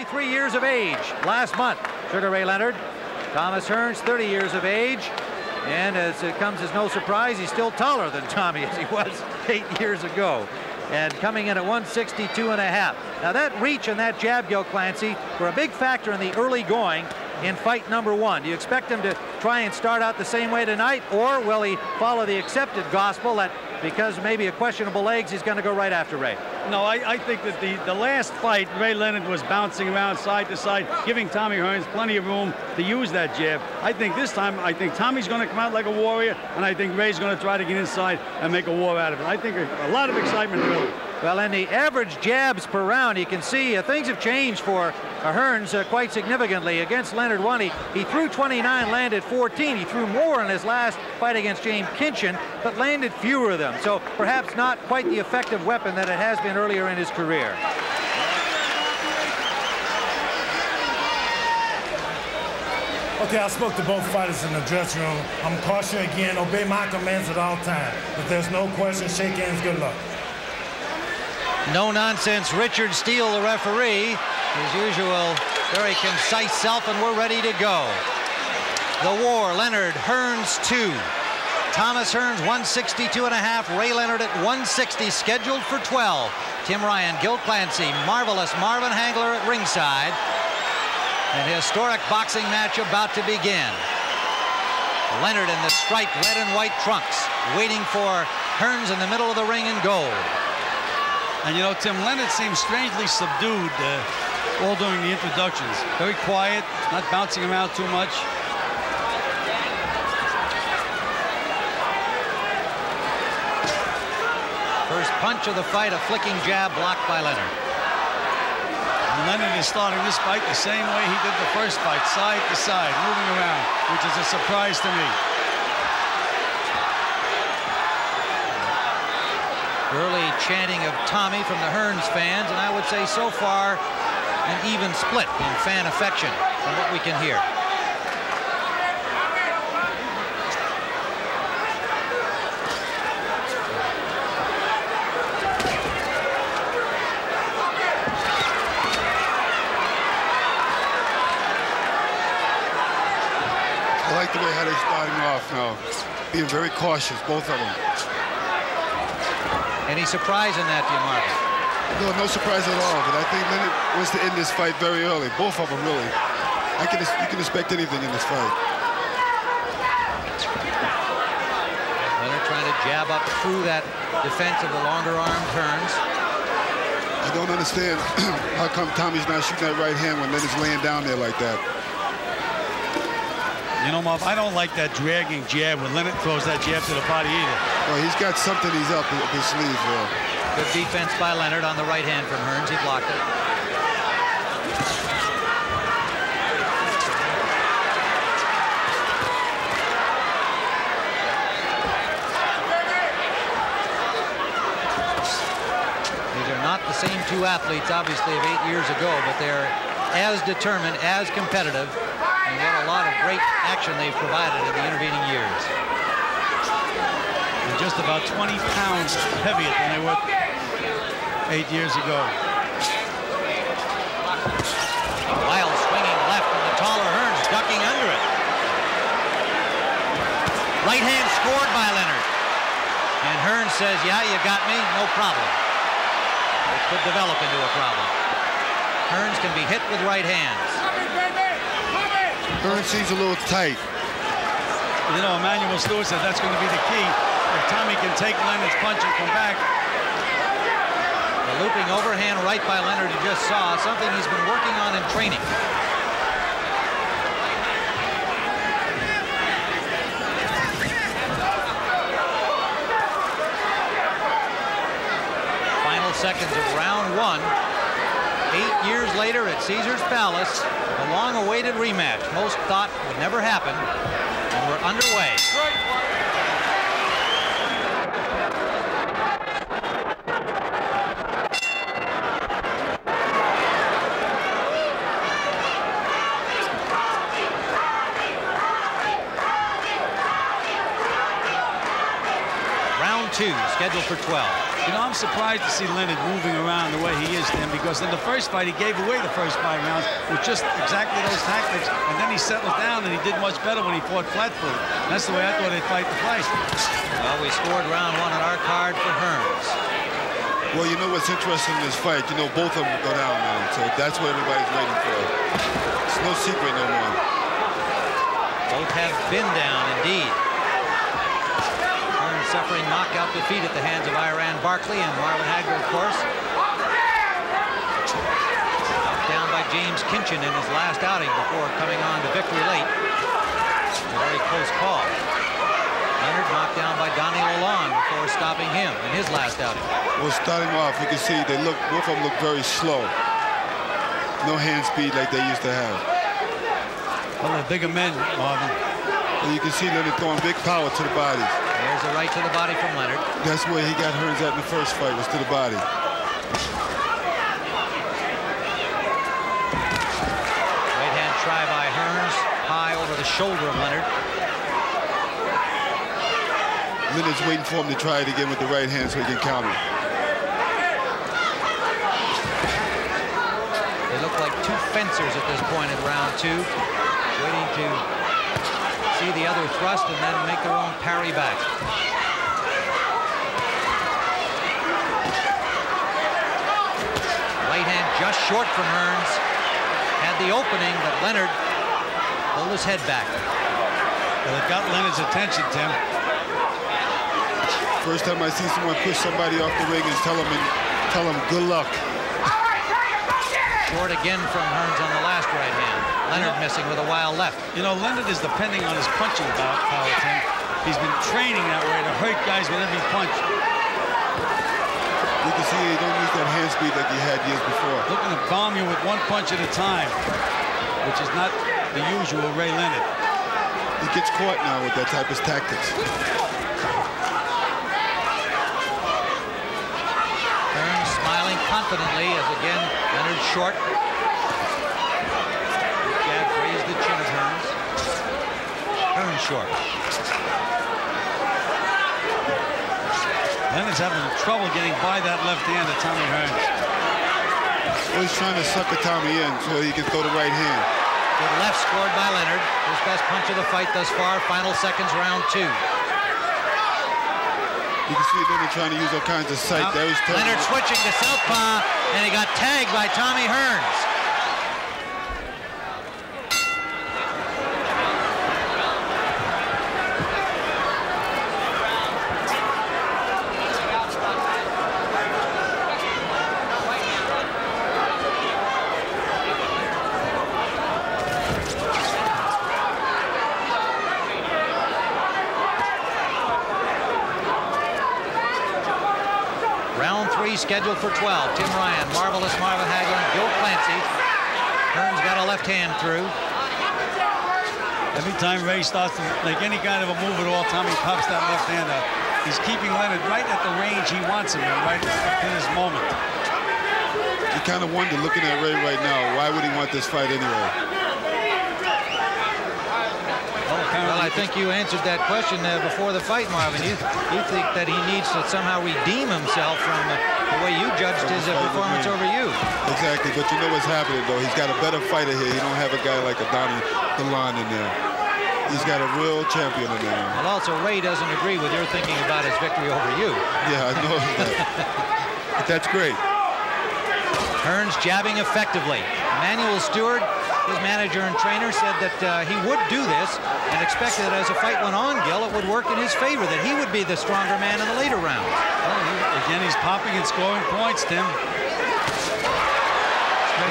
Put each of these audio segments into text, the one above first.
43 years of age last month. Sugar Ray Leonard. Thomas Hearns, 30 years of age. And as it comes as no surprise, he's still taller than Tommy as he was 8 years ago. And coming in at 162.5. Now that reach and that jab, Gil Clancy, were a big factor in the early going in fight number 1. Do you expect him to try and start out the same way tonight, or will he follow the accepted gospel that because maybe a questionable legs, he's going to go right after Ray? No, I think that the last fight, Ray Leonard was bouncing around side to side, giving Tommy Hearns plenty of room to use that jab. I think this time, I think Tommy's going to come out like a warrior, and I think Ray's going to try to get inside and make a war out of it. I think a lot of excitement, really. Well, in the average jabs per round, you can see things have changed for Hearns quite significantly. Against Leonard 1, he threw 29, landed 14. He threw more in his last fight against James Kinchin, but landed fewer of them. So perhaps not quite the effective weapon that it has been earlier in his career. Okay, I spoke to both fighters in the dressing room. I'm cautioning again, obey my commands at all times. If there's no question, shake hands, good luck. No nonsense, Richard Steele, the referee. His usual very concise self, and we're ready to go. The war, Leonard, Hearns 2. Thomas Hearns 162.5, Ray Leonard at 160, scheduled for 12. Tim Ryan, Gil Clancy, marvelous Marvin Hagler at ringside. An historic boxing match about to begin. Leonard in the striped red and white trunks, waiting for Hearns in the middle of the ring in gold. And you know, Tim, Leonard seems strangely subdued all during the introductions. Very quiet, not bouncing around too much. First punch of the fight, a flicking jab blocked by Leonard. And Leonard is starting this fight the same way he did the first fight, side to side, moving around, which is a surprise to me. Early chanting of Tommy from the Hearns fans, and I would say so far an even split in fan affection from what we can hear. I like the way how they're starting off now, being very cautious, both of them. Any surprise in that, do you, Marvin? No, no surprise at all, but I think Leonard wants to end this fight very early. Both of them, really. You can expect anything in this fight. Leonard trying to jab up through that defense of the longer-armed Hearns. I don't understand how come Tommy's not shooting that right hand when Leonard's laying down there like that. You know, Marv, I don't like that dragging jab when Leonard throws that jab to the body either. Well, he's got something he's up his sleeve for. Good defense by Leonard on the right hand from Hearns. He blocked it. These are not the same two athletes, obviously, of 8 years ago, but they're as determined, as competitive, and what a lot of great action they've provided in the intervening years. And just about 20 pounds heavier than they were 8 years ago. Wild swinging left from the taller Hearns, ducking under it. Right hand scored by Leonard. And Hearns says, yeah, you got me, no problem. It could develop into a problem. Hearns can be hit with right hands. Hearns seems a little tight. You know, Emmanuel Stewart said that's going to be the key. If Tommy can take Leonard's punch and come back. The looping overhand right by Leonard you just saw, something he's been working on in training. Final seconds of round 1. 8 years later at Caesars Palace, a long-awaited rematch. Most thought would never happen, and we're underway. Round 2, scheduled for 12. You know, I'm surprised to see Leonard moving around the way he is, Tim, because in the first fight, he gave away the first 5 rounds with just exactly those tactics, and then he settled down, and he did much better when he fought flat-footed. That's the way I thought he'd fight the fight. Well, we scored round 1 on our card for Hearns. Well, you know what's interesting in this fight? You know, both of them go down now, so that's what everybody's waiting for. It's no secret no more. Both have been down, indeed. Hearns suffering knockout defeat at the hands of Iran Barkley and Marvin Hagler, of course. Knocked down by James Kinchin in his last outing before coming on to victory late. A very close call. Leonard knocked down by Donnie Lalonde before stopping him in his last outing. Well, starting off, you can see both of them look very slow. No hand speed like they used to have. Well, they're bigger men, Marvin. Well, you can see Leonard throwing big power to the bodies. There's a right to the body from Leonard. That's where he got Hearns at in the first fight, was to the body. Right hand try by Hearns, high over the shoulder of Leonard. Leonard's waiting for him to try it again with the right hand so he can counter. They look like two fencers at this point in round 2, waiting to see the other thrust and then make their own parry back. Right hand just short from Hearns. Had the opening, but Leonard pulled his head back. Well, it got Leonard's attention, Tim. First time I see someone push somebody off the ring and tell him good luck. Short again from Hearns on the last right hand. Leonard missing with a wild left. You know, Leonard is depending on his punching power, Tim. He's been training that way to hurt guys with every punch. You can see he don't use that hand speed like he had years before. Looking to bomb you with 1 punch at a time, which is not the usual Ray Leonard. He gets caught now with that type of tactics. Hearns smiling confidently as again Leonard short. Jab raised the chin of Hearns. Hearns short. Leonard's having trouble getting by that left hand of Tommy Hearns. Well, he's trying to sucker Tommy in so he can throw the right hand. Good left scored by Leonard. His best punch of the fight thus far. Final seconds, round 2. You can see Leonard trying to use all kinds of sight. Leonard switching to southpaw, and he got tagged by Tommy Hearns. Scheduled for 12. Tim Ryan, Marvelous Marvin Hagler, and Gil Clancy. Hearns got a left hand through. Every time Ray starts to make any kind of a move at all, Tommy pops that left hand out. He's keeping Leonard right at the range he wants him in, right in his moment. You kind of wonder, looking at Ray right now, why would he want this fight anyway? Well, I think you answered that question before the fight, Marvin. You think that he needs to somehow redeem himself from the way you judged his performance over you. Exactly, but you know what's happening, though. He's got a better fighter here. He don't have a guy like a Donnie Lalonde in there. He's got a real champion in there. And also, Ray doesn't agree with your thinking about his victory over you. Yeah, I know that. But that's great. Hearns jabbing effectively. Emmanuel Stewart, his manager and trainer, said that he would do this and expected that as the fight went on, Gil, it would work in his favor, that he would be the stronger man in the later rounds. Well, again, he's popping and scoring points, Tim.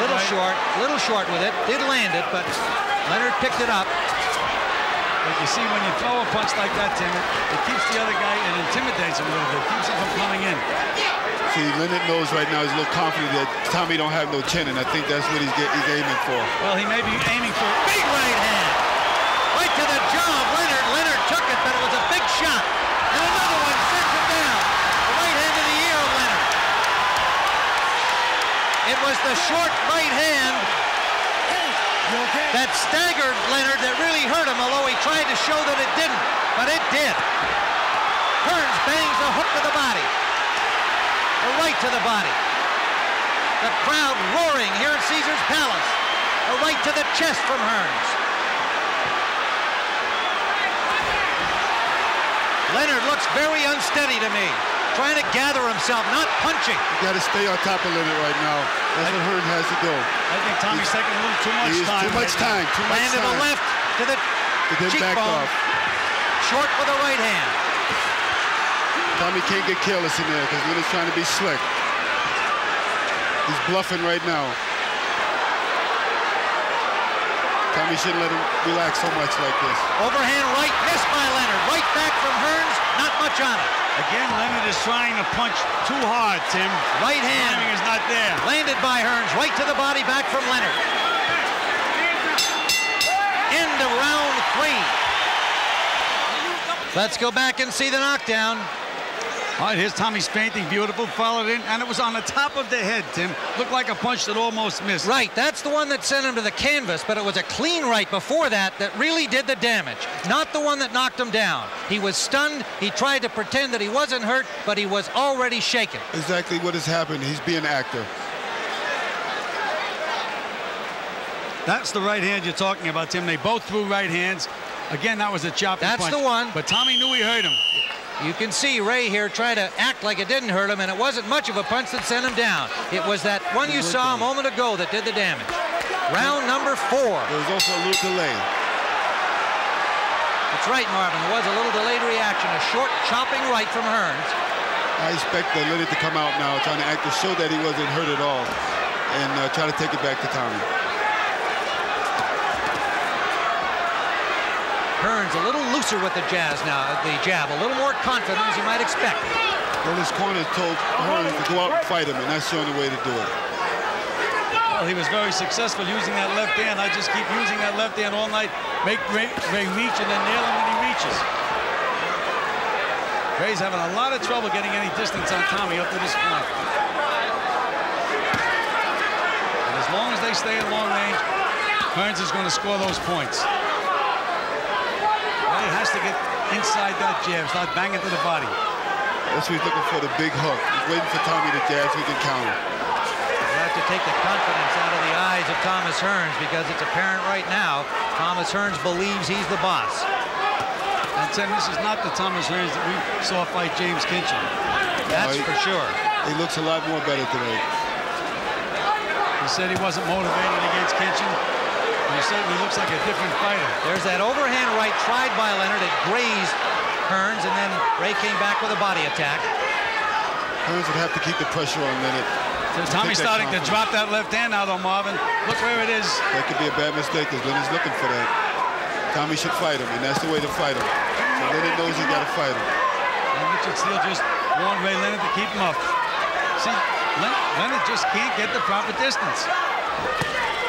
Little short with it. Did land it, but Leonard picked it up. But you see, when you throw a punch like that, Tim, it keeps the other guy and intimidates him a little bit, keeps him from coming in. See, Leonard knows right now he's a little confident that Tommy don't have no chin, and I think that's what he's aiming for. Well, he may be aiming for big right hand. Right to the jaw of Leonard. Leonard took it, but it was a big shot. And another one sends him down. The right hand of the ear of Leonard. It was the short right hand that staggered Leonard that really hurt him, although he tried to show that it didn't, but it did. Hearns bangs a hook to the body. A right to the body. The crowd roaring here at Caesar's Palace. A right to the chest from Hearns. Leonard looks very unsteady to me. Trying to gather himself, not punching. You got to stay on top of Leonard right now. That's what Hearns has to do. I think Tommy's taking a little too much time. Too much time. Too much Landed time. a left to the cheekbone. Back off. Short with a right hand. Tommy can't get careless in there because Leonard's trying to be slick. He's bluffing right now. Tommy shouldn't let him relax so much like this. Overhand right, missed by Leonard. Right back from Hearns, not much on it. Again, Leonard is trying to punch too hard, Tim. Right hand. Timing is not there. Landed by Hearns, right to the body, back from Leonard. End of round 3. Let's go back and see the knockdown. All right, here's Tommy's painting. Beautiful, followed in, and it was on the top of the head, Tim. Looked like a punch that almost missed. Right, that's the one that sent him to the canvas, but it was a clean right before that that really did the damage. Not the one that knocked him down. He was stunned. He tried to pretend that he wasn't hurt, but he was already shaken. Exactly what has happened. He's being an actor. That's the right hand you're talking about, Tim. They both threw right hands. Again, that was a chopping punch. That's the one. But Tommy knew he hurt him. You can see Ray here try to act like it didn't hurt him, and it wasn't much of a punch that sent him down. It was that one you saw a moment ago that did the damage. Round number 4. There was also a little delay. That's right, Marvin. There was a little delayed reaction. A short chopping right from Hearns. I expect Leonard to come out now trying to act to show that he wasn't hurt at all and try to take it back to Tommy. Hearns a little looser with the jab, a little more confident as you might expect. Well, his corner told Hearns to go out and fight him, and that's the only way to do it. Well, he was very successful using that left hand. I just keep using that left hand all night. Make Ray reach and then nail him when he reaches. Ray's having a lot of trouble getting any distance on Tommy up to this point. And as long as they stay at long range, Hearns is going to score those points. He has to get inside that jab, start banging to the body. That's what he's looking for, the big hook. He's waiting for Tommy to jab so he can counter. You have to take the confidence out of the eyes of Thomas Hearns because it's apparent right now Thomas Hearns believes he's the boss. And Tim, this is not the Thomas Hearns that we saw fight James Kinchin. That's for sure. He looks a lot more better today. He said he wasn't motivated against Kinchin. He certainly looks like a different fighter. There's that overhand right tried by Leonard. It grazed Hearns, and then Ray came back with a body attack. Hearns would have to keep the pressure on Leonard. So Tommy's starting to drop that left hand now, though, Marvin. Look where it is. That could be a bad mistake because Leonard's looking for that. Tommy should fight him, and that's the way to fight him. So Leonard knows he's got to fight him. And Richard Steele just warned Ray Leonard to keep him up. See, Leonard just can't get the proper distance.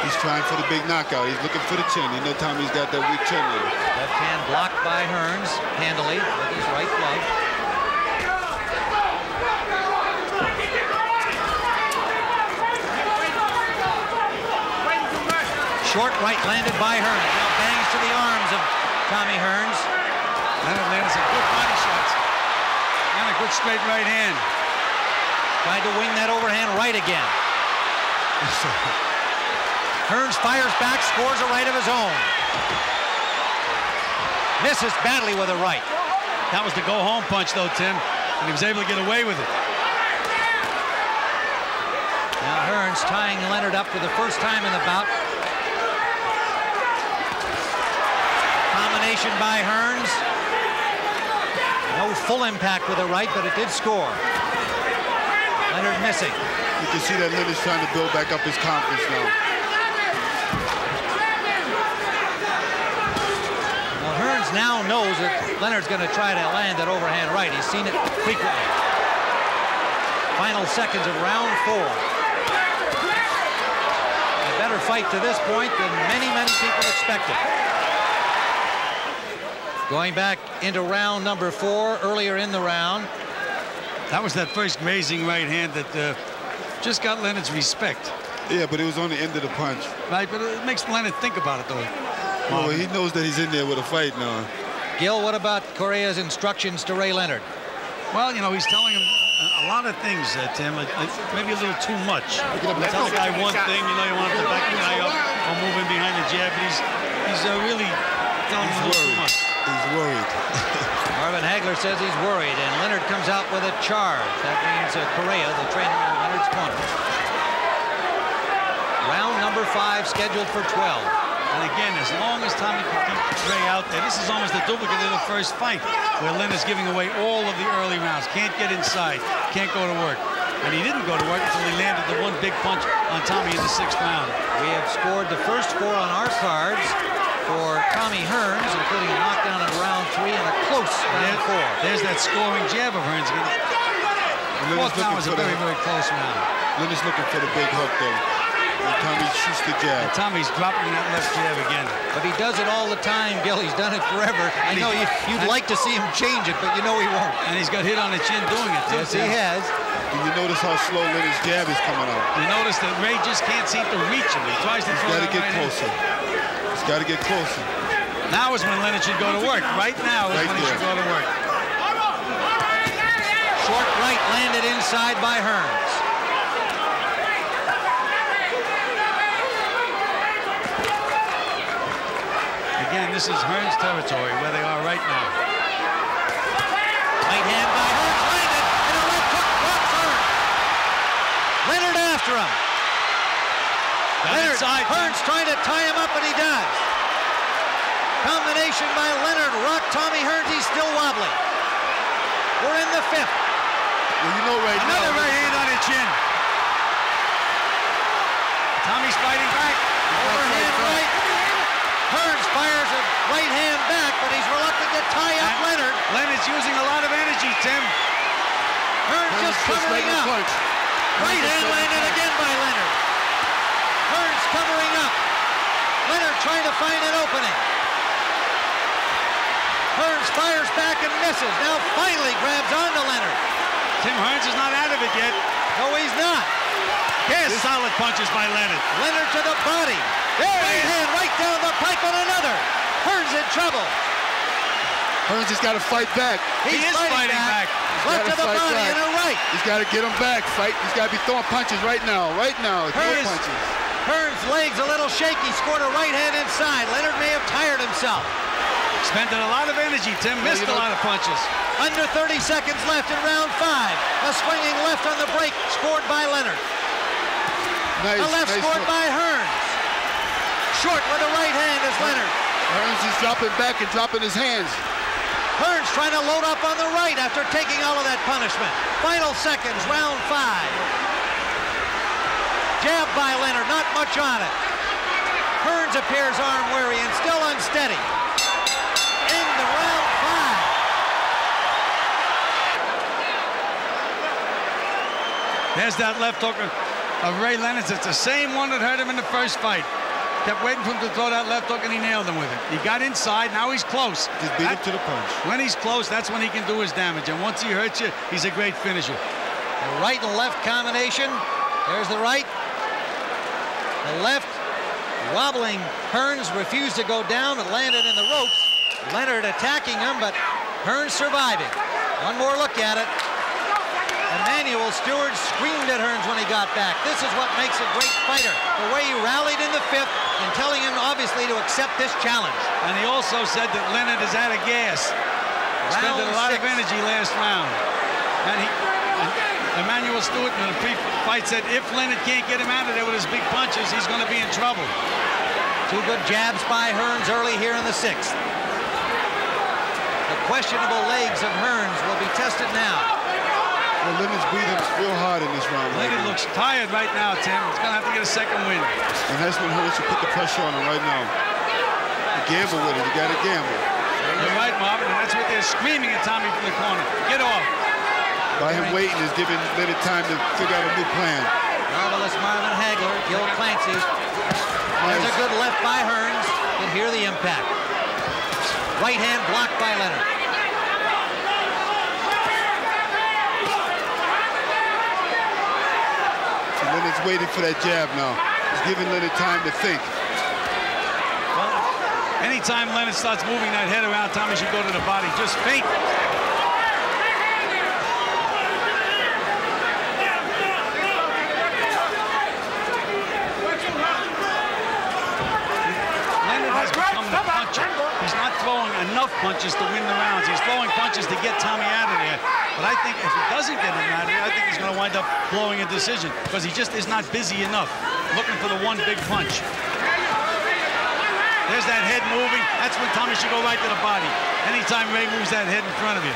He's trying for the big knockout. He's looking for the chin. You know Tommy's got that weak chin there. Left hand blocked by Hearns handily with his right glove. Short right landed by Hearns. Now bangs to the arms of Tommy Hearns. Leonard lands some good body shots. And a good straight right hand. Tried to wing that overhand right again. Hearns fires back, scores a right of his own. Misses badly with a right. That was the go-home punch, though, Tim, and he was able to get away with it. Now Hearns tying Leonard up for the first time in the bout. Combination by Hearns. No full impact with the right, but it did score. Leonard missing. You can see that Leonard's trying to build back up his confidence now. Hearns now knows that Leonard's going to try to land that overhand right. He's seen it frequently. Final seconds of round 4. A better fight to this point than many people expected. Going back into round number 4, earlier in the round. That was that first grazing right hand that just got Leonard's respect. Yeah, but it was on the end of the punch. Right, but it makes Leonard think about it, though. Well, he knows that he's in there with a fight now. Gil, what about Correa's instructions to Ray Leonard? Well, you know, he's telling him a lot of things, Tim. Maybe a little too much. You tell the guy one thing, you know, you want him to back the guy up or move in behind the jab, but he's really telling him a little too much. He's worried. Marvin Hagler says he's worried, and Leonard comes out with a charge. That means Correa, the trainer in Leonard's corner. Round number 5 scheduled for 12. And again, as long as Tommy can keep Ray out there, this is almost a duplicate of the first fight, where Leonard's giving away all of the early rounds. Can't get inside, can't go to work. And he didn't go to work until he landed the one big punch on Tommy in the 6th round. We have scored the first 4 on our cards for Tommy Hearns, including a knockdown in round 3 and a close round 4. There's that scoring jab of Hearns. The 4th round was a very, very close round. Leonard's looking for the big hook, though. And Tommy shoots the jab. And Tommy's dropping that left jab again. But he does it all the time, Gil. He's done it forever. I know you'd like to see him change it, but you know he won't. And he's got hit on the chin doing it, too. Yes, he has. And you notice how slow Leonard's jab is coming out. You notice that Ray just can't seem to reach him. He tries to throw it. He's got to get closer. He's got to get closer. Now is when Leonard should go to work. Right now is when he should go to work. Short right landed inside by Hearns. Again, this is Hearns territory where they are right now. Right hand by Hearns, landed, and a left hook drops Hearns. Leonard after him. Leonard, Hearns trying to tie him up, and he does. Combination by Leonard, rocked Tommy Hearns, he's still wobbly. We're in the 5th. Well, you know right Another now. right hand on the chin. Tommy's fighting back. Overhand right. Hearns fires a right hand back, but he's reluctant to tie up Leonard. Leonard's using a lot of energy, Tim. Hearns just covering up. Right hand landed again by Leonard. Hearns covering up. Leonard trying to find an opening. Hearns fires back and misses. Now finally grabs onto Leonard. Tim Hearns is not out of it yet. No, he's not. Here's solid punches by Leonard. Leonard to the body. Right hand right down the pipe on another. Hearns in trouble. Hearns has got to fight back. He is fighting back. Left to the body and a right. He's got to get him back. He's got to be throwing punches right now. Right now. Throwing punches. Hearns' legs a little shaky. Scored a right hand inside. Leonard may have tired himself. Spending a lot of energy, Tim. Missed a lot of punches. Under 30 seconds left in round 5. A swinging left on the break, scored by Leonard. Nice, a left scored by Hearns. Short with a right hand is Leonard. Hearns is dropping back and dropping his hands. Hearns trying to load up on the right after taking all of that punishment. Final seconds, round 5. Jab by Leonard, not much on it. Hearns appears arm weary and still unsteady. Into round 5. There's that left hook of Ray Leonard's. It's the same one that hurt him in the first fight. Kept waiting for him to throw that left hook, and he nailed him with it. He got inside. Now he's close. Just beat him to the punch. When he's close, that's when he can do his damage. And once he hurts you, he's a great finisher. The right and left combination. There's the right. The left wobbling. Hearns refused to go down, but landed in the ropes. Leonard attacking him, but Hearns surviving. One more look at it. Emmanuel Stewart screamed at Hearns when he got back. This is what makes a great fighter. The way he rallied in the 5th and telling him, obviously, to accept this challenge. And he also said that Leonard is out of gas. Spending a lot of energy last round. And Emmanuel Stewart in the pre-fight said if Leonard can't get him out of there with his big punches, he's going to be in trouble. 2 good jabs by Hearns early here in the 6th. The questionable legs of Hearns will be tested now. Well, Leonard's breathing real hard in this round. Leonard looks tired right now, Tim. He's going to have to get a second win. And that's when Hearns should put the pressure on him right now. You gamble with it. You got to gamble. You're right, Marvin, and that's what they're screaming at Tommy from the corner. Get off. By him waiting is giving Leonard time to figure out a new plan. Marvelous Marvin Hagler, Gil Clancy. There's a good left by Hearns. You can hear the impact. Right hand blocked by Leonard. Leonard's waiting for that jab now. He's giving Leonard time to think. Well, anytime Leonard starts moving that head around, Tommy should go to the body. Just feint. the puncher. He's not throwing enough punches to win the rounds. He's throwing punches to get Tommy out of there. But I think if he doesn't get him out of there, I think he's going to wind up blowing a decision because he just is not busy enough, looking for the one big punch. There's that head moving. That's when Tommy should go right to the body. Anytime Ray moves that head in front of you.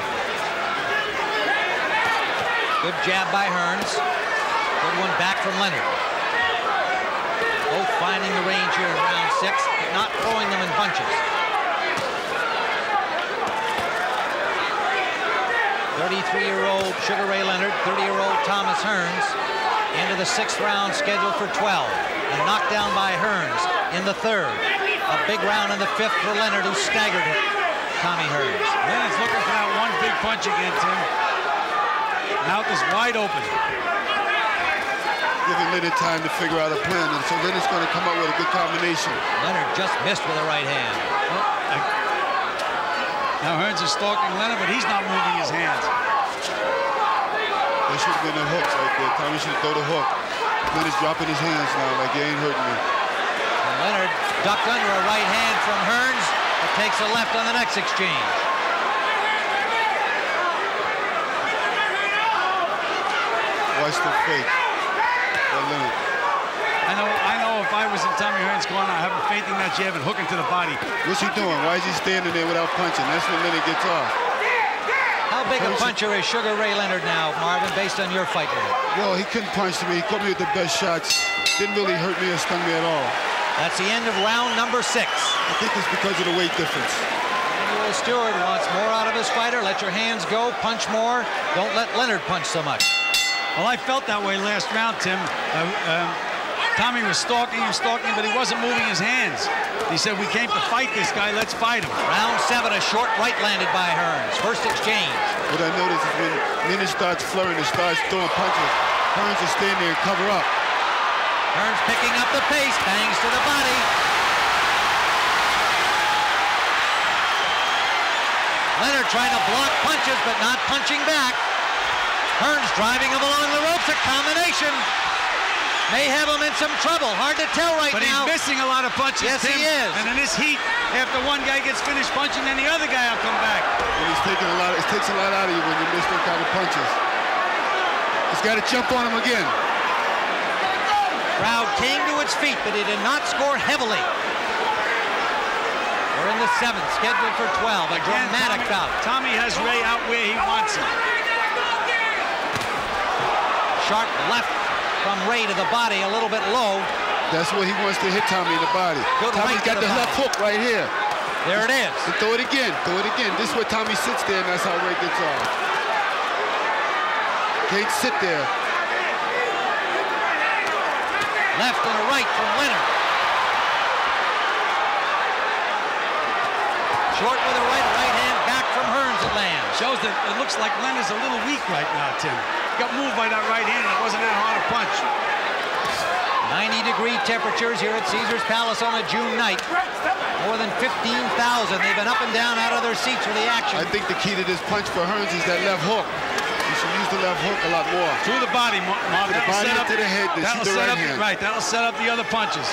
Good jab by Hearns. Good one back from Leonard. Both finding the range here in round 6, but not throwing them in bunches. 33-year-old Sugar Ray Leonard, 30-year-old Thomas Hearns into the 6th round scheduled for 12. A knockdown by Hearns in the 3rd. A big round in the 5th for Leonard, who staggered it. Tommy Hearns. Leonard's looking for that one big punch against him. Mouth is wide open. Giving Leonard time to figure out a plan, and so Leonard's going to come up with a good combination. Leonard just missed with a right hand. Now Hearns is stalking Leonard, but he's not moving his hands. There should have been a hook right there. Tommy should throw the hook. Leonard's dropping his hands now like he ain't hurting me. And Leonard ducked under a right hand from Hearns, but takes a left on the next exchange. Watch the fake. Leonard. I know if I was in Tommy Hearns' corner, I have a faith in that jab and hooking to the body. What's he doing? Why is he standing there without punching? That's when Leonard gets off. How big a puncher is Sugar Ray Leonard now, Marvin, based on your fight with him? Yo, he couldn't punch me. He caught me with the best shots. Didn't really hurt me or stung me at all. That's the end of round number 6. I think it's because of the weight difference. Manuel Stewart wants more out of his fighter. Let your hands go, punch more. Don't let Leonard punch so much. Well, I felt that way last round, Tim. Tommy was stalking him, but he wasn't moving his hands. He said, we came to fight this guy, let's fight him. Round 7, a short right landed by Hearns. First exchange. What I noticed is when Leonard starts flurrying and starts throwing punches, Hearns will stand there and cover up. Hearns picking up the pace, bangs to the body. Leonard trying to block punches, but not punching back. Hearns driving him along the ropes, a combination. May have him in some trouble. Hard to tell right now. But he's missing a lot of punches, Yes, Tim. he is. And in this heat, after one guy gets finished punching, then the other guy will come back. And he's taking a lot. It takes a lot out of you when you miss that kind of punches. He's got to jump on him again. Crowd came to its feet, but he did not score heavily. We're in the 7th, scheduled for 12. A dramatic bout. Tommy has Ray out where he wants him. Sharp left from Ray to the body, a little bit low. That's where he wants to hit Tommy in the body. Tommy's got the left hook right here. There it is. And throw it again. Throw it again. This is where Tommy sits there, and that's how Ray gets off. Can't sit there. Left and a right from Leonard. Short with a right hand back from Hearns at lands. Shows that it looks like Leonard's a little weak right now, Tim. Got moved by that right hand, and it wasn't that hard a punch. 90-degree temperatures here at Caesars Palace on a June night. More than 15,000. They've been up and down out of their seats for the action. I think the key to this punch for Hearns is that left hook. You should use the left hook a lot more. Through the body, Marvin. The body into the head, then shoot the right hand. Right, that'll set up the other punches.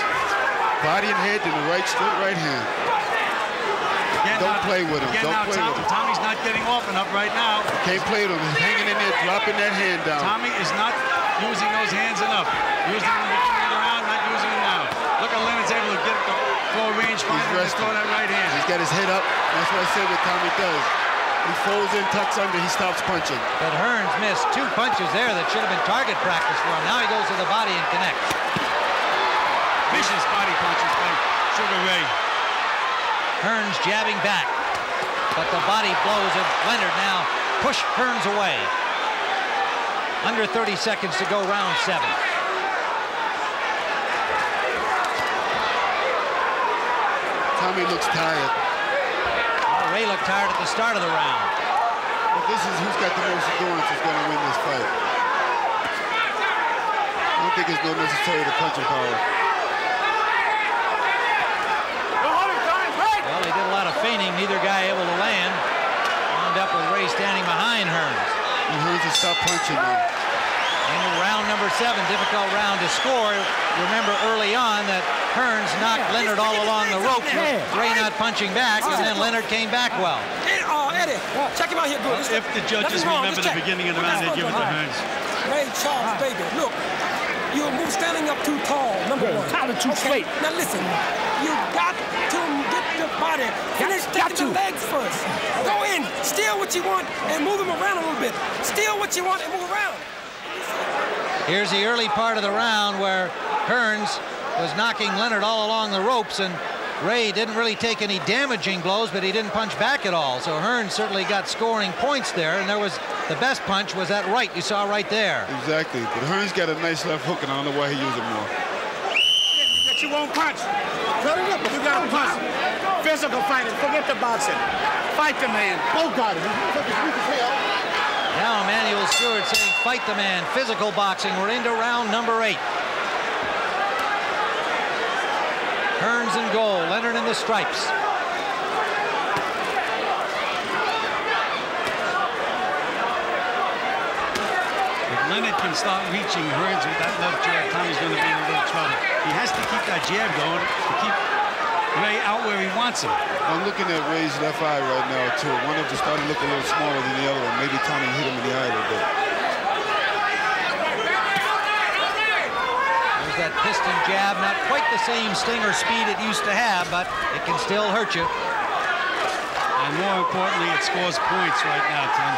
Body and head, then the right, straight right hand. Don't play with him. Don't play with him. Tommy's not getting off enough right now. Can't play with him. He's hanging in there, dropping that hand down. Tommy is not using those hands enough. Using them in the beginning of the round, not using them now. Look at Leonard's able to get throw a range finder and throw that right hand. He's got his head up. That's what I said what Tommy does. He folds in, tucks under, he stops punching. But Hearns missed 2 punches there that should have been target practice for him. Now he goes to the body and connects. Vicious body punches by Sugar Ray. Hearns jabbing back. But the body blows of Leonard now push Hearns away. Under 30 seconds to go, round 7. Tommy looks tired. Well, Ray looked tired at the start of the round. But this is who's got the most endurance is going to win this fight. I don't think it's no necessary to punching power. Well, he did a lot of feigning, neither guy able to land. Wound up with Ray standing behind Hearns. And Hearns has stopped punching now. into round number 7, difficult round to score. Remember early on that Hearns knocked Leonard all along the ropes, Ray not punching back, and then Leonard came back well. Eddie, check him out here good. If the judges remember the beginning of the round, they give it to Hearns. Ray Charles, baby, look. You're standing up too tall, number 1. Kind of too straight. Now listen, you got to get your body. Finish taking the legs first. Go in, steal what you want, and move them around a little bit. Steal what you want and move around. Here's the early part of the round where Hearns was knocking Leonard all along the ropes, and Ray didn't really take any damaging blows, but he didn't punch back at all. So Hearns certainly got scoring points there, and the best punch was that right you saw right there. Exactly, but Hearns got a nice left hook, and I don't know why he used it more. That you won't punch. You got to punch. Physical fighting. Forget the boxing. Fight the man. Both got it. Now Emanuel Stewart saying fight the man, physical boxing. We're into round number 8. Hearns in goal, Leonard in the stripes. If Leonard can start reaching Hearns with that left jab, Tommy's going to be in a little trouble. He has to keep that jab going to keep Ray out where he wants him. I'm looking at Ray's left eye right now, too. One of them started to look a little smaller than the other one. Maybe Tommy hit him in the eye a little bit. There's that piston jab, not quite the same sting or speed it used to have, but it can still hurt you. And more importantly, it scores points right now, Tim.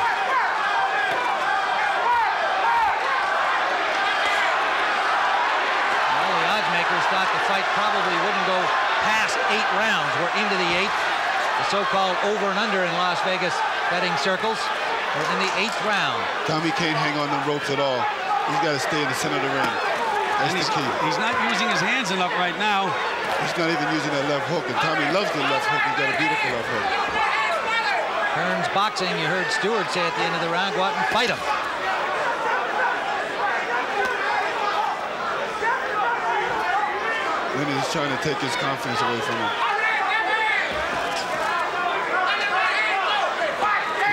Well, the odds makers thought the fight probably wouldn't go past 8 rounds. We're into the 8th, the so-called over and under in Las Vegas betting circles. We're in the 8th round. Tommy can't hang on the ropes at all. He's got to stay in the center of the ring. That's the key. He's not using his hands enough right now. He's not even using that left hook, and Tommy loves the left hook. He's got a beautiful left hook. Hearns boxing, you heard Stewart say at the end of the round, go out and fight him. Leonard is trying to take his confidence away from him.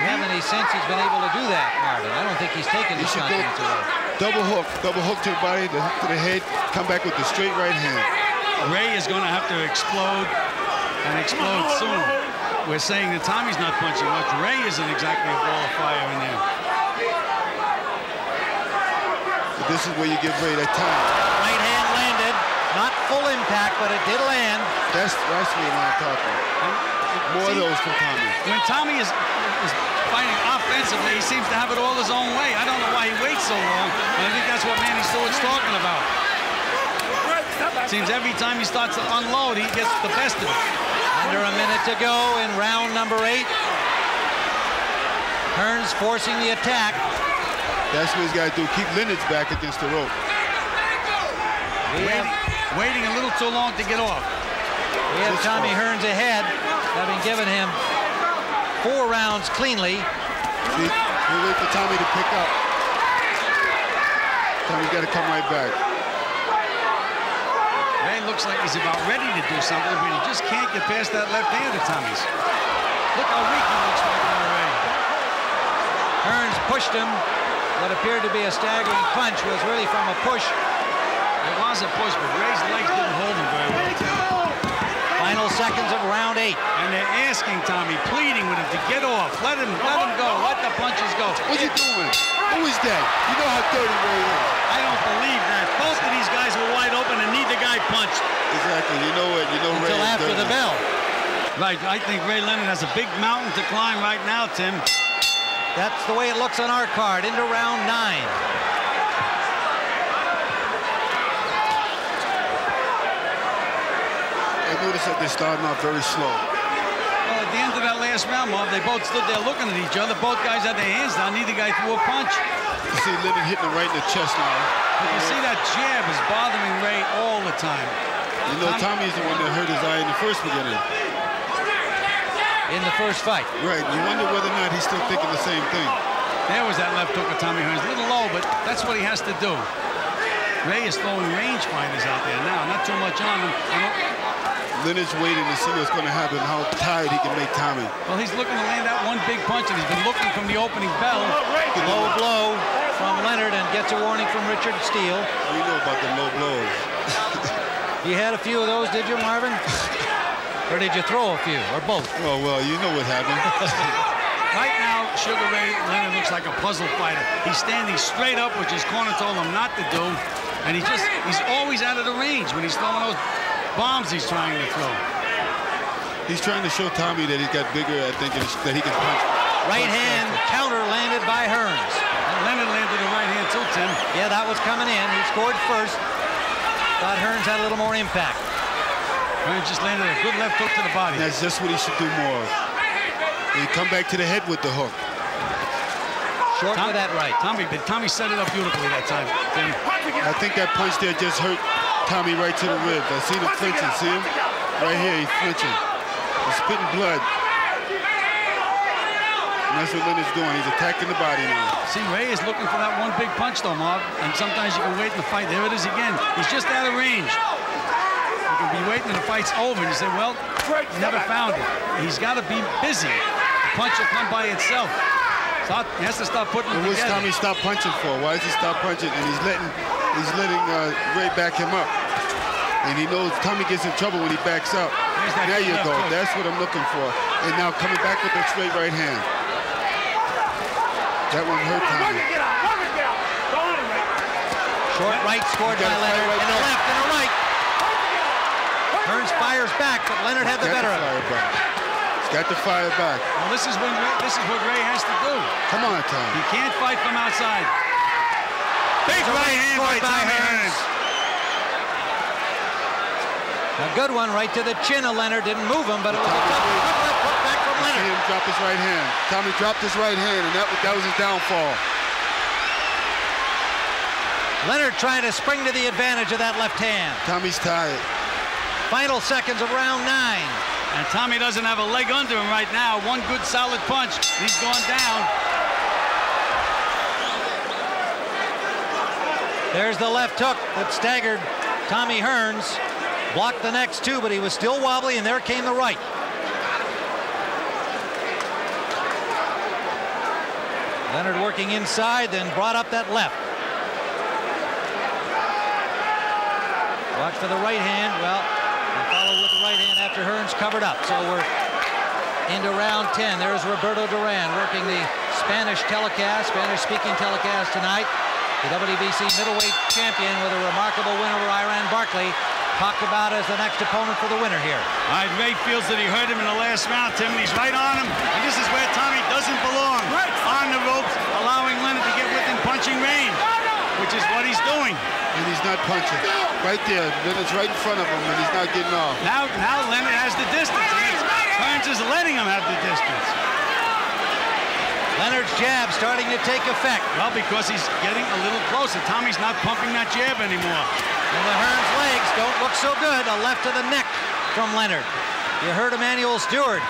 You have any sense he's been able to do that, Marvin? I don't think he's taken his confidence away. Double hook to the body, to the head, come back with the straight right hand. Ray is going to have to explode and explode soon. We're saying that Tommy's not punching much. Ray isn't exactly a ball of fire in there. But this is where you give Ray that time. Right hand landed. Not full impact, but it did land. That's what I'm talking. More of those from Tommy. When Tommy is fighting offensively, he seems to have it all his own way. I don't know why he waits so long, but I think that's what Manny Stewart's talking about. Seems every time he starts to unload, he gets the best of it. Under a minute to go in round number 8. Hearns forcing the attack. That's what he's got to do. Keep Leonard's back against the rope. Waiting a little too long to get off. We have Tommy Hearns ahead, having given him 4 rounds cleanly. See, we wait for Tommy to pick up. Tommy's got to come right back. Ray looks like he's about ready to do something, but he just can't get past that left hand of Tommy's. Look how weak he looks right now, Ray. Hearns pushed him. What appeared to be a staggering punch was really from a push. It was a push, but Ray's legs didn't hold him very well, Tim. Final seconds of round 8. And they're asking Tommy, pleading with him to get off. Let him go. Let the punches go. What's he doing? Who is that? You know how dirty Ray is. I don't believe that. Both of these guys were wide open and neither guy punched. Exactly. You know what? You know Ray Until is after dirty. the bell. Right. I think Ray Leonard has a big mountain to climb right now, Tim. That's the way it looks on our card into round 9. I noticed that they're starting off very slow. Well, at the end of that last round, Marv, they both stood there looking at each other. Both guys had their hands down. Neither guy threw a punch. You see Leonard hitting him right in the chest now. You see that jab is bothering Ray all the time. You know, Tommy's the one that hurt his eye in the first beginning. In the first fight. Right. You wonder whether or not he's still thinking the same thing. There was that left hook of Tommy Hearns. A little low, but that's what he has to do. Ray is throwing range fighters out there now. Not too much on him. Leonard's waiting to see what's going to happen, how tired he can make Tommy. Well, he's looking to land that one big punch, and he's been looking from the opening bell. Low blow. from Leonard and gets a warning from Richard Steele. We know about the low blows. You had a few of those, did you, Marvin? Or did you throw a few, or both? Oh, well, you know what happened. Right now, Sugar Ray Leonard looks like a puzzle fighter. He's standing straight up, which his corner told him not to do. And he's always out of the range when he's throwing those bombs he's trying to throw. He's trying to show Tommy that he's got bigger, I think, that he can punch. Right hand counter landed by Hearns. And Leonard landed a right hand too, Tim. Yeah, that was coming in. He scored first. Thought Hearns had a little more impact. Hearns just landed a good left hook to the body. And that's just what he should do more of. He come back to the head with the hook. Short with that right. Tommy set it up beautifully that time, Tim. I think that punch there just hurt Tommy right to the ribs. I seen him flinching. See him? Right here, he's flinching. He's spitting blood. And that's what Leonard's doing. He's attacking the body now. See, Ray is looking for that one big punch, though, Marv. And sometimes you can wait in the fight. There it is again. He's just out of range. You can be waiting and the fight's over. And you say, well, never found it. He's got to be busy. The punch will come by itself. So he has to stop putting it together. What's Tommy stop punching for? Why does he stop punching? And he's letting Ray back him up. And he knows Tommy gets in trouble when he backs up. There you go. That's what I'm looking for. And now coming back with a straight right hand. That one hurt Tommy. Short right scored by Leonard. And a left and a right. Hearns fires back, but Leonard had the better of it. He's got to fire back. Well, this is what Ray has to do. Come on, Tommy. He can't fight from outside. Big right hand by Tommy Hearns. A good one right to the chin of Leonard. Didn't move him, but it was a good left hook back from Leonard. See him drop his right hand. Tommy dropped his right hand, and that was his downfall. Leonard trying to spring to the advantage of that left hand. Tommy's tired. Final seconds of round 9. And Tommy doesn't have a leg under him right now. One good solid punch. He's gone down. There's the left hook that staggered Tommy Hearns. Blocked the next two, but he was still wobbly, and there came the right. Leonard working inside, then brought up that left. Watch for the right hand. Well, he followed with the right hand after Hearns covered up. So we're into round 10. There's Roberto Duran working the Spanish telecast, Spanish-speaking telecast tonight. The WBC middleweight champion with a remarkable win over Iran Barkley. Talked about as the next opponent for the winner here. All right, Ray feels that he hurt him in the last round, Tim, and he's right on him. And this is where Tommy doesn't belong. Right. On the ropes, allowing Leonard to get within punching range, which is what he's doing. And he's not punching. Right there, Leonard's right in front of him, and he's not getting off. Now Leonard has the distance. Hearns is letting him have the distance. Leonard's jab starting to take effect. Well, because he's getting a little closer. Tommy's not pumping that jab anymore. And the Hearns legs don't look so good. A left to the neck from Leonard. You heard Emmanuel Stewart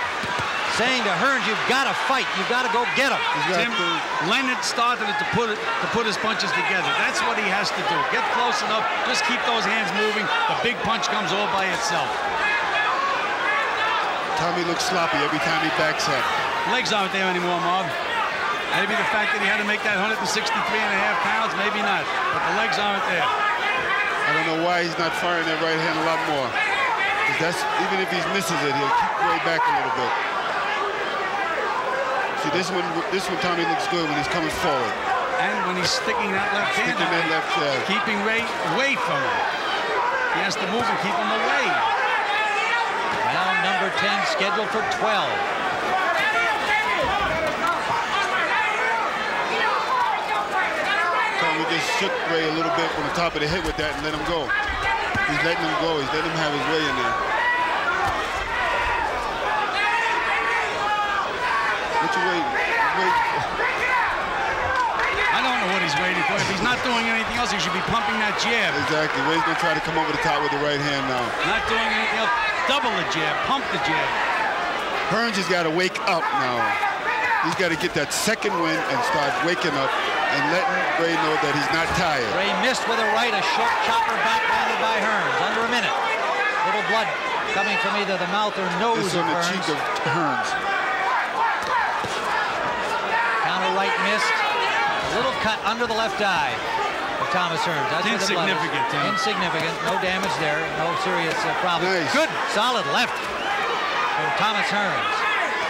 saying to Hearns, you've got to fight. You've got to go get him. Tim, Leonard started to put his punches together. That's what he has to do. Get close enough. Just keep those hands moving. The big punch comes all by itself. Tommy looks sloppy every time he backs up. Legs aren't there anymore, Marv. Maybe the fact that he had to make that 163.5 pounds, maybe not. But the legs aren't there. I don't know why he's not firing that right hand a lot more. That's, even if he misses it, he'll keep way back a little bit. See, this one Tommy looks good when he's coming forward. And when he's sticking that left hand out, keeping Ray away from him. He has to move and keep him away. Round number 10 scheduled for 12. Tommy just shook Ray a little bit from the top of the head with that and let him go. He's letting him go. He's letting him have his way in there. What you waiting? I don't know what he's waiting for. If he's not doing anything else, he should be pumping that jab. Exactly. Ray's going to try to come over the top with the right hand now. Not doing anything else. Double the jab. Pump the jab. Hearns has got to wake up now. He's got to get that second win and start waking up and letting Ray know that he's not tired. Ray missed with a right, a short chopper backhanded by Hearns. Under a minute. Little blood coming from either the mouth or nose of the Hearns. cheek of Hearns. Counter right missed. Little cut under the left eye of Thomas Hearns. That's insignificant, Tim. Insignificant. No damage there. No serious problem. Nice. Good, solid left from Thomas Hearns.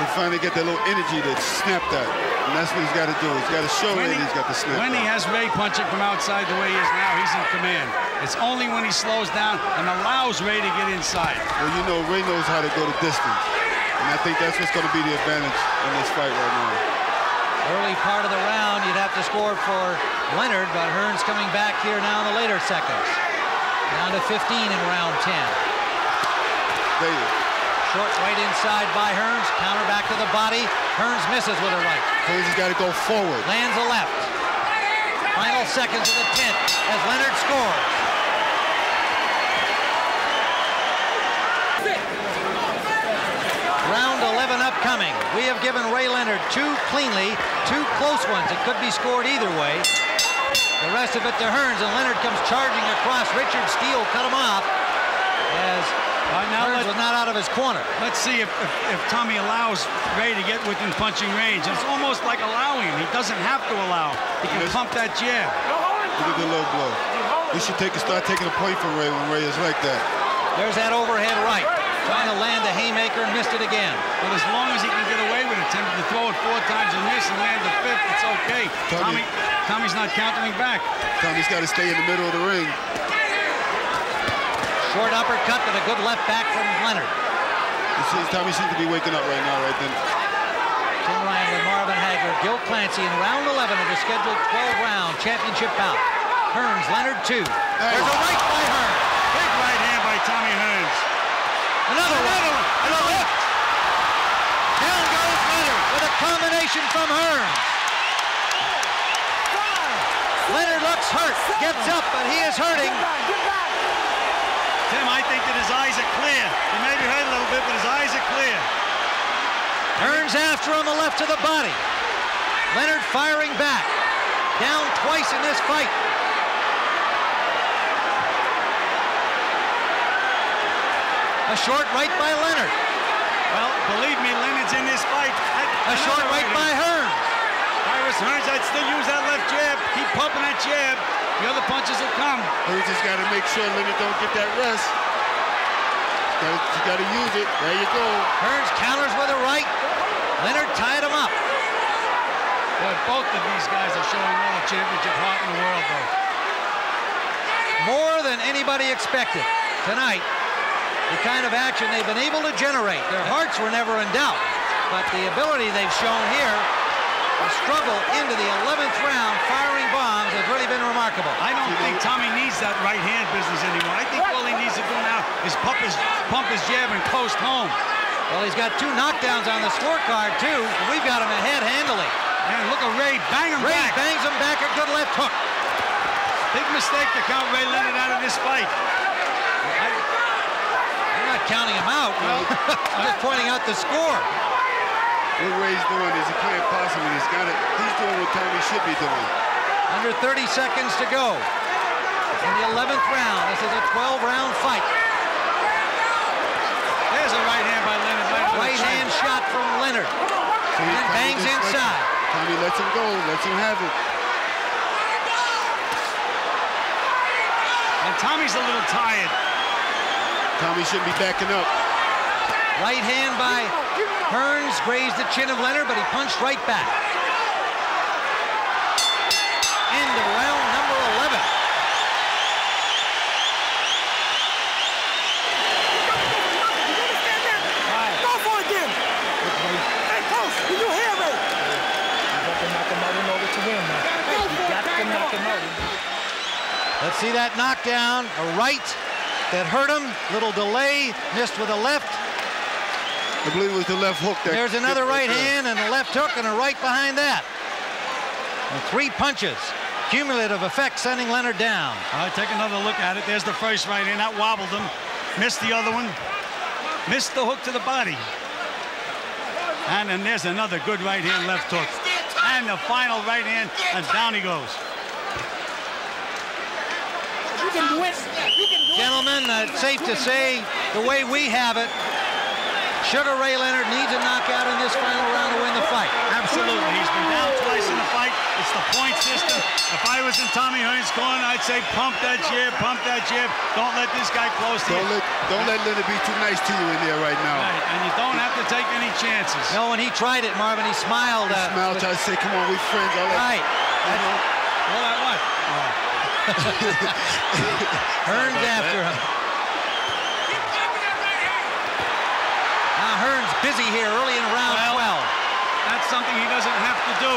He finally get that little energy to snap that. And that's what he's got to do. He's got to show that he's got the snap. When he has Ray punching from outside the way he is now, he's in command. It's only when he slows down and allows Ray to get inside. Well, you know, Ray knows how to go the distance. And I think that's what's going to be the advantage in this fight right now. Early part of the round, you'd have to score for Leonard, but Hearns coming back here now in the later seconds. Down to 15 in round 10. Short right inside by Hearns. Counter back to the body. Hearns misses with a right. Hearns has got to go forward. Lands a left. Final seconds of the 10th as Leonard scores. Round 11 upcoming. We have given Ray Leonard 2 cleanly, 2 close ones. It could be scored either way. The rest of it to Hearns, and Leonard comes charging across. Richard Steele cut him off as Hearns was not out of his corner. Let's see if Tommy allows Ray to get within punching range. It's almost like allowing him. He doesn't have to allow. He can pump that jab. Look at the low blow. We should start taking a point from Ray when Ray is like that. There's that overhead right. Trying to land a haymaker and missed it again. But as long as he can get away with it, Tim, to throw it 4 times and miss and land the 5th, it's okay. Tommy's not countering back. Tommy's got to stay in the middle of the ring. Short uppercut and a good left back from Leonard. Tommy seems to be waking up right now, right then. Tim Ryan with Marvin Hagler, Gil Clancy in round 11 of the scheduled 12-round championship bout. Hearns, Leonard 2. There's a right by Hearns. Big right hand by Tommy Hearns. Another one. And a left. Down goes Leonard with a combination from Hearns. Leonard looks hurt. Gets up, but he is hurting. Tim, I think that his eyes are clear. He may be hurt a little bit, but his eyes are clear. Hearns after on the left to the body. Leonard firing back. Down twice in this fight. A short right by Leonard. Well, believe me, Leonard's in this fight. A short right by Hearns. Hearns, I'd still use that left jab. Keep pumping that jab. The other punches will come. We just got to make sure Leonard don't get that rest. You got to use it. There you go. Hearns counters with a right. Leonard tied him up. But both of these guys are showing all the championship heart in the world, though. More than anybody expected tonight. The kind of action they've been able to generate. Their hearts were never in doubt, but the ability they've shown here, the struggle into the 11th round, firing bombs, has really been remarkable. I don't think Tommy needs that right hand business anymore. I think all he needs to do now is pump his jab and coast home. Well, he's got 2 knockdowns on the scorecard, too. And we've got him ahead handily. And look at Ray bang him back. Ray bangs him back, a good left hook. Big mistake to count Ray Leonard out of this fight. I'm not counting him out. I'm just pointing out the score. What Ray's doing is he playing possum, and he's doing what Tommy should be doing. Under 30 seconds to go in the 11th round. This is a 12-round fight. There's a right hand by Leonard. Right hand shot from Leonard. And then bangs inside. Tommy lets him go, lets him have it. And Tommy's a little tired. Tommy shouldn't be backing up. Right hand by Hearns grazed the chin of Leonard, but he punched right back. End of round number 11. Go for it, Jim. Hey, close. Did you hear me? You got to knock him out in order to win, man. You got to knock him out. Let's see that knockdown. A right that hurt him. Little delay. Missed with a left. I believe it was the left hook. There's another right hand and a left hook and a right behind that. And 3 punches. Cumulative effect sending Leonard down. All right, take another look at it. There's the first right hand. That wobbled him. Missed the other one. Missed the hook to the body. And then there's another good right hand left hook. And the final right hand, and down he goes. You can do it. You can do it. Gentlemen, it's safe to say the way we have it, Sugar Ray Leonard needs a knockout in this final round to win the fight. Absolutely. He's been down twice in the fight. It's the point system. If I was in Tommy Hearns' corner, I'd say pump that jab, pump that jab. Don't let this guy close to you. Don't let Leonard be too nice to you in there right now. Right. And you don't have to take any chances. No, when he tried it, Marvin, he smiled. He smiled, tried to say, come on, we friends. Right. Well, what? Hearns after him. Now Hearns busy here early in round 12. That's something he doesn't have to do.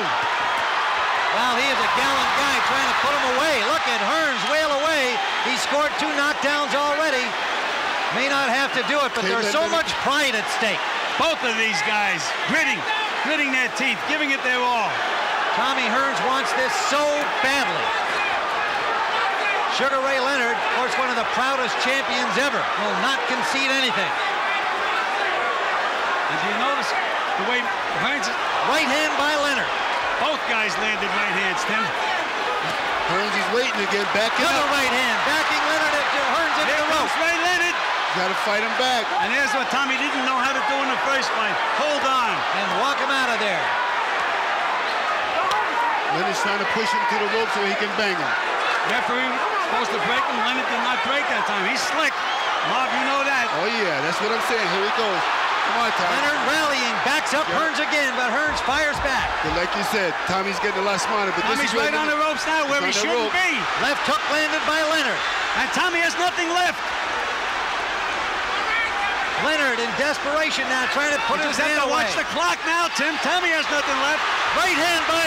Well, he is a gallant guy trying to put him away. Look at Hearns wail away. He scored 2 knockdowns already. May not have to do it, but there's so much pride at stake. Both of these guys gritting their teeth, giving it their all. Tommy Hearns wants this so badly. Sugar Ray Leonard, of course, one of the proudest champions ever, will not concede anything. And do you notice the way Hearns... Right hand by Leonard. Both guys landed right hands, Tim. Hearns is waiting again, backing up. Another right hand, backing Leonard into Hearns into the rope. Ray Leonard. Got to fight him back. And here's what Tommy didn't know how to do in the first fight. Hold on. And walk him out of there. Leonard's trying to push him to the rope so he can bang him. Referee supposed to break him. Leonard did not break that time. He's slick. Marv, you know that. Oh, yeah, that's what I'm saying. Here he goes. Come on, Tommy. Leonard rallying, backs up Hearns again, but Hearns fires back. But like you said, Tommy's getting a lot smarter. But Tommy's right on the ropes now where he shouldn't be. Left hook landed by Leonard. And Tommy has nothing left. Leonard in desperation now trying to put his hand away. Watch the clock now, Tim. Tommy has nothing left. Right hand by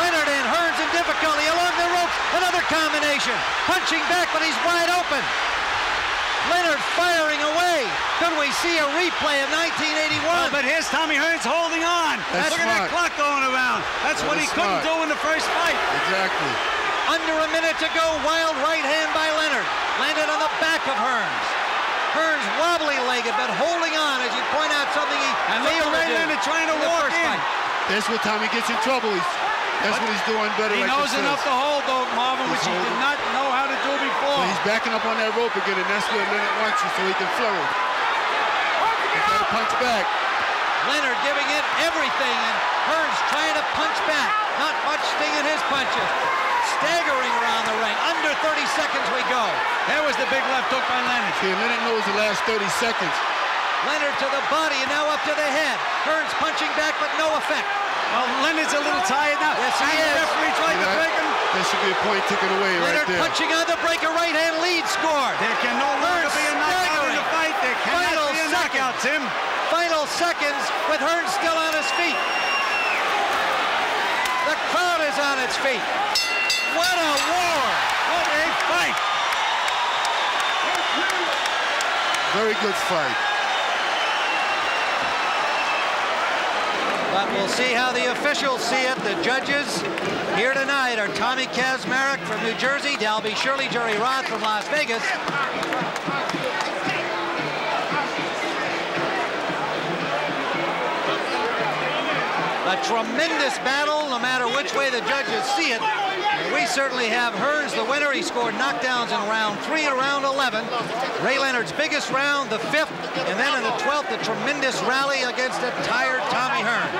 Leonard and Hearns in difficulty along the ropes. Another combination. Punching back, but he's wide open. Leonard firing away. Could we see a replay of 1981? Oh, but here's Tommy Hearns holding on. Look at that clock going around. That's what he couldn't do in the first fight. Exactly. Under a minute to go. Wild right hand by Leonard. Landed on the back of Hearns. Hearns wobbly-legged, but holding on, as you point out something he failed to do. Leonard trying to walk in. That's where Tommy gets in trouble. That's what he's doing better. He knows enough to hold, though, Marvin, which he did not know how to do before. So he's backing up on that rope again, and that's where Leonard wants you, so he can flourish. He's got to punch back. Leonard giving it everything, and Hearns trying to punch back. Not much sting in his punches. Staggering around the ring. Under 30 seconds we go. There was the big left hook by Leonard. See, Leonard knows the last 30 seconds. Leonard to the body and now up to the head. Hearns punching back, but no effect. Well, Leonard's a little tired now. Yes, he is. The referee tried to break him. There should be a point taken away Leonard right there. punching on the break, a right hand lead score. There can no longer be a knockout in the fight. There cannot be a knockout, Tim. Final seconds with Hearns still on his feet. The crowd is on its feet. What a war! What a fight! Very good fight. But we'll see how the officials see it. The judges here tonight are Tommy Kazmarek from New Jersey, Dalby Shirley, Jerry Roth from Las Vegas. A tremendous battle, no matter which way the judges see it. We certainly have Hearns the winner. He scored knockdowns in round 3 and round 11. Ray Leonard's biggest round, the 5th, and then in the 12th, a tremendous rally against a tired Tommy Hearns.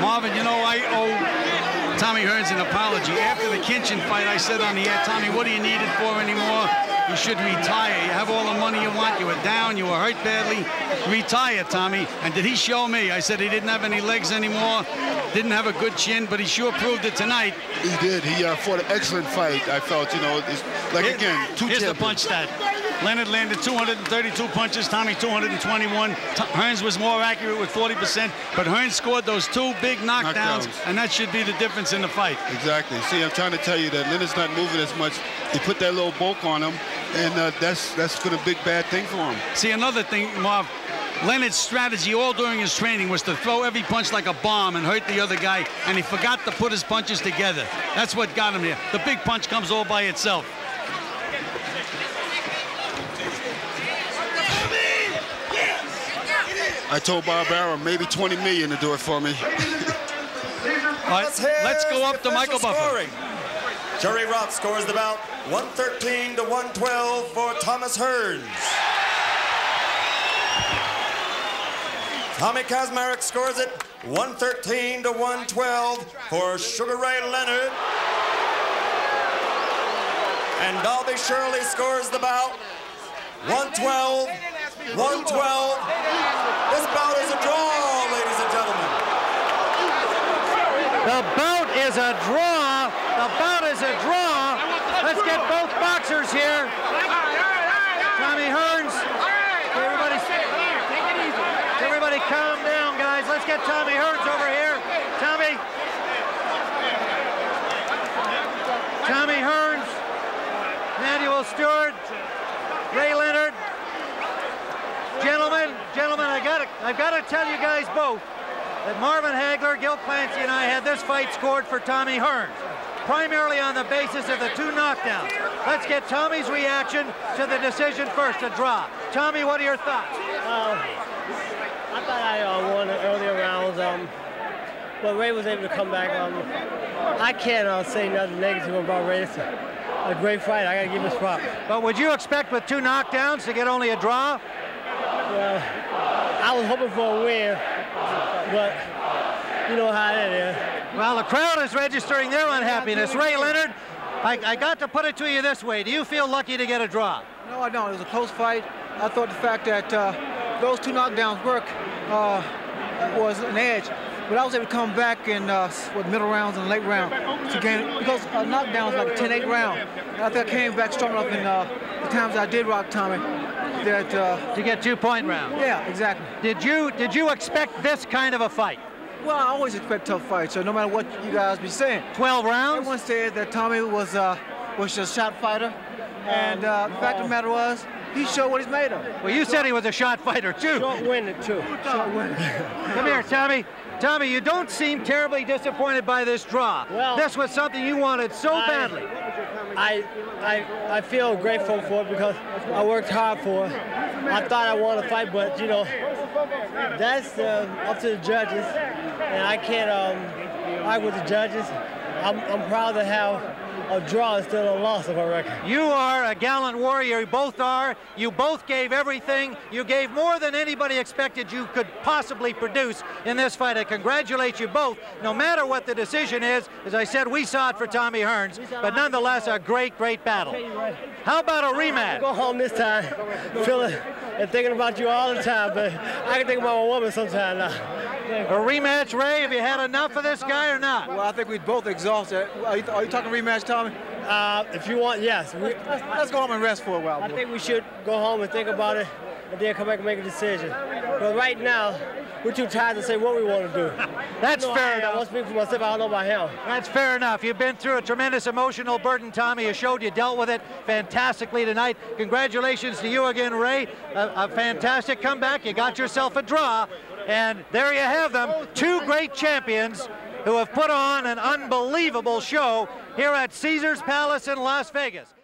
Marvin, you know, I owe Tommy Hearns an apology. After the Kinchin fight, I said on the air, Tommy, what do you need it for anymore? You should retire. You have all the money you want. You were down. You were hurt badly. Retire, Tommy. And did he show me? I said he didn't have any legs anymore. Didn't have a good chin, but he sure proved it tonight. He did. He fought an excellent fight. I felt, you know, it's like, again, Here's the punch stat. Leonard landed 232 punches, Tommy 221. Hearns was more accurate with 40%, but Hearns scored those 2 big knockdowns, and that should be the difference in the fight. Exactly. See, I'm trying to tell you that Leonard's not moving as much. He put that little bulk on him, and that's been a big bad thing for him. See, another thing, Marv, Leonard's strategy all during his training was to throw every punch like a bomb and hurt the other guy, and he forgot to put his punches together. That's what got him here. The big punch comes all by itself. I told Barbara maybe 20 million to do it for me. All right, let's go up to Michael Buffer. Jerry Roth scores the bout 113 to 112 for Thomas Hearns. Tommy Kazmarek scores it 113 to 112 for Sugar Ray Leonard. And Dalby Shirley scores the bout 112, 112. This bout is a draw, ladies and gentlemen. The bout is a draw. The bout is a draw. Let's get both boxers here. Tommy Hearns. Everybody calm down, guys. Let's get Tommy Hearns over here. Tommy Hearns, Manuel Stewart, Ray Leonard. Gentlemen, I've got to tell you guys both that Marvin Hagler, Gil Clancy, and I had this fight scored for Tommy Hearns, primarily on the basis of the 2 knockdowns. Let's get Tommy's reaction to the decision first, a draw. Tommy, what are your thoughts? I thought I won the earlier rounds, but Ray was able to come back. I can't say nothing negative about Ray. It's a great fight. I got to give him his props. But would you expect with 2 knockdowns to get only a draw? Well, I was hoping for a win, but you know how it is. Well, the crowd is registering their unhappiness. Ray Leonard, I got to put it to you this way. Do you feel lucky to get a draw? No, I don't. It was a close fight. I thought the fact that those 2 knockdowns was an edge. But I was able to come back in with middle rounds and late round to gain, because a knockdown is like a 10-8 round. And I think I came back strong enough in the times I did rock Tommy that to get 2-point rounds. Yeah, exactly. Did you expect this kind of a fight? Well, I always expect tough fights, so no matter what you guys be saying. 12 rounds? Everyone said that Tommy was a shot fighter, and the fact of the matter was, he showed what he's made of. Well, you said he was a shot fighter, too. Short winning, too. Short winning. Come here, Tommy. Tommy, you don't seem terribly disappointed by this draw. Well, this was something you wanted so badly. I feel grateful for it because I worked hard for it. I thought I won the fight, but, you know, that's up to the judges, and I can't argue with the judges. I'm proud to have a draw instead of a loss, if I reckon. You are a gallant warrior. You both are. You both gave everything. You gave more than anybody expected you could possibly produce in this fight. I congratulate you both. No matter what the decision is, as I said, we saw it for Tommy Hearns, but nonetheless a great, great battle. How about a rematch? Go home this time, feeling and thinking about you all the time, but I can think about my woman sometime now. A rematch, Ray? Have you had enough of this guy or not? Well, I think we both exhausted. Are you talking rematch, Tommy? If you want, yes. Let's go home and rest for a while. I think we should go home and think about it and then come back and make a decision. But right now, we're too tired to say what we want to do. That's fair enough. I won't speak for myself. I don't know about him. That's fair enough. You've been through a tremendous emotional burden, Tommy. You showed you dealt with it fantastically tonight. Congratulations to you again, Ray. A fantastic comeback. You got yourself a draw. And there you have them, 2 great champions who have put on an unbelievable show here at Caesars Palace in Las Vegas.